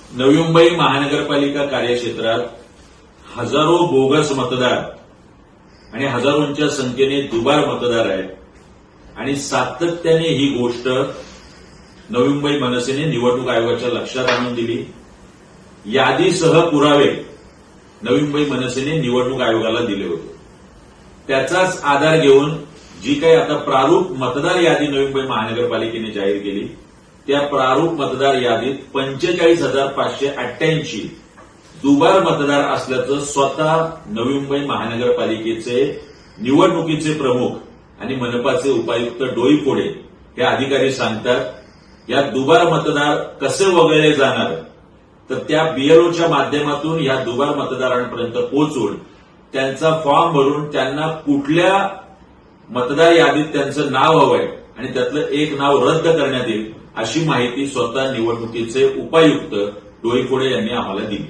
नवी मुंबई महानगरपालिका कार्यक्षेत्रात हजारो बोगस मतदार आणि हजारोंच्या संख्येने दुबार मतदार आहेत आणि सातत्याने ही गोष्ट नवी मुंबई मनसेने निवडणूक आयोगाच्या लक्षात आणून दिली। यादीसह पुरावे नवी मुंबई मनसेने निवडणूक आयोगाला दिले होते। त्याचाच आधार घेऊन जी काही आता प्रारूप मतदार यादी नवी मुंबई महानगरपालिकेने जाहीर केली त्या प्रारूप मतदार यादीत 45,588 दुबार मतदार असल्याचं स्वतः नवी मुंबई महानगरपालिकेचे निवडणुकीचे प्रमुख आणि मनपाचे उपायुक्त डोईफोडे हे अधिकारी सांगतात। या दुबार मतदार कसे वगळले जाणार तर त्या बीएलओच्या माध्यमातून या दुबार मतदारांपर्यंत पोहोचून त्यांचा फॉर्म भरून त्यांना कुठल्या मतदार यादीत त्यांचं नाव हवंय आणि त्यातलं एक नाव रद्द करण्यात येईल अशी माहिती स्वतः निवडणुकीचे उपायुक्त डोईफोडे यांनी आम्हाला दिली।